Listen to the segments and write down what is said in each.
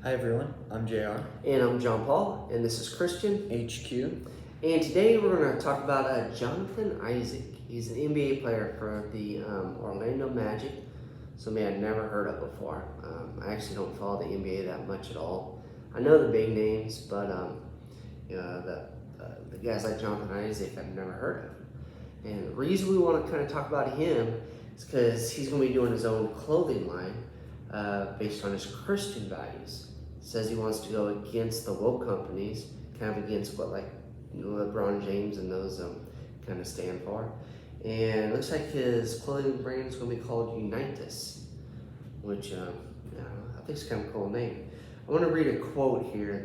Hi everyone, I'm JR. And I'm John Paul, and this is Christian. HQ. And today we're going to talk about Jonathan Isaac. He's an NBA player for the Orlando Magic, somebody I'd never heard of before. I actually don't follow the NBA that much at all. I know the big names, but the guys like Jonathan Isaac I've never heard of. And the reason we want to kind of talk about him is because he's going to be doing his own clothing line based on his Christian values. Says he wants to go against the woke companies, kind of against what LeBron James and those kind of stand for. And it looks like his clothing brand is going to be called Unitas, which I think is kind of a cool name. I want to read a quote here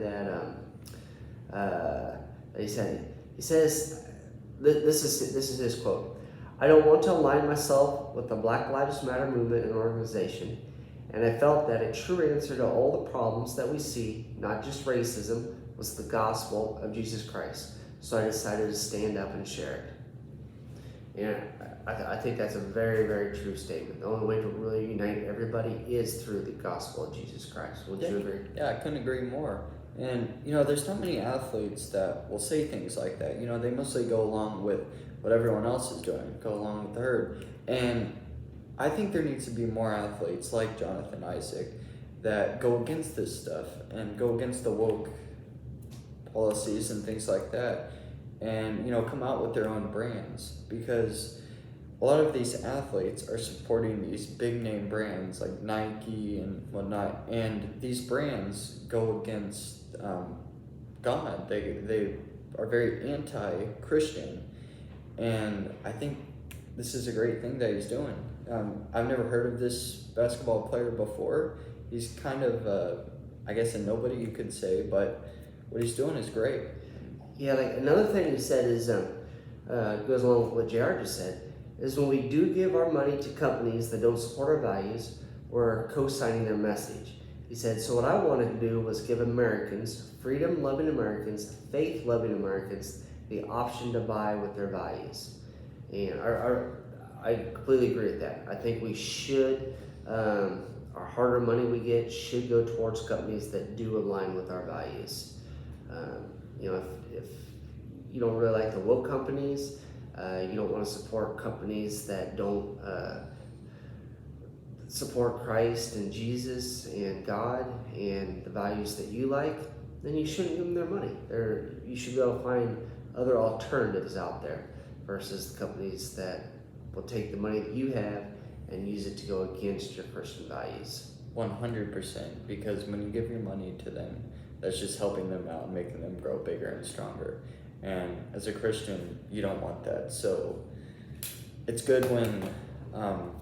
that he said. He says, this is his quote. "I don't want to align myself with the Black Lives Matter movement and organization. And I felt that a true answer to all the problems that we see, not just racism, was the gospel of Jesus Christ. So I decided to stand up and share it." And I think that's a very, very true statement. The only way to really unite everybody is through the gospel of Jesus Christ. Would you agree? Yeah, I couldn't agree more. And, there's not many athletes that will say things like that. They mostly go along with what everyone else is doing, go along with the herd. And I think there needs to be more athletes like Jonathan Isaac that go against this stuff and go against the woke policies and things like that, and come out with their own brands, because a lot of these athletes are supporting these big name brands like Nike and whatnot, and these brands go against God. They are very anti-Christian, and I think this is a great thing that he's doing. I've never heard of this basketball player before. He's kind of, I guess, a nobody, you could say, but what he's doing is great. Yeah, like another thing he said is, goes along with what JR just said, is when we do give our money to companies that don't support our values, we're co-signing their message. He said, so what I wanted to do was give Americans, freedom-loving Americans, faith-loving Americans, the option to buy with their values. And I completely agree with that. I think we should, our harder money we get should go towards companies that do align with our values. If you don't really like the woke companies, you don't want to support companies that don't support Christ and Jesus and God and the values that you like, then you shouldn't give them their money. You should be able to find other alternatives out there versus the companies that will take the money that you have and use it to go against your Christian values. 100%, because when you give your money to them, that's just helping them out and making them grow bigger and stronger. And as a Christian, you don't want that. So it's good when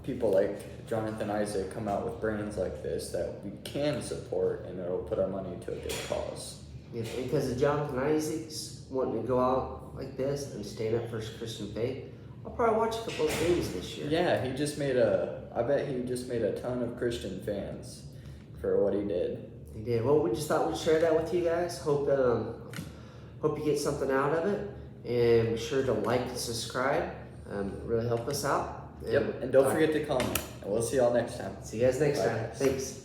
people like Jonathan Isaac come out with brands like this that we can support, and it'll put our money to a good cause. Yeah, because of Jonathan Isaac's wanting to go out like this and stand up for his Christian faith, I'll probably watch a couple of games this year. Yeah, I bet he just made a ton of Christian fans for what he did. He did. Well, we just thought we'd share that with you guys. Hope you get something out of it. And be sure to like and subscribe. Really help us out. And don't forget to comment. And we'll see y'all next time. See you guys next Bye, time. guys. Thanks.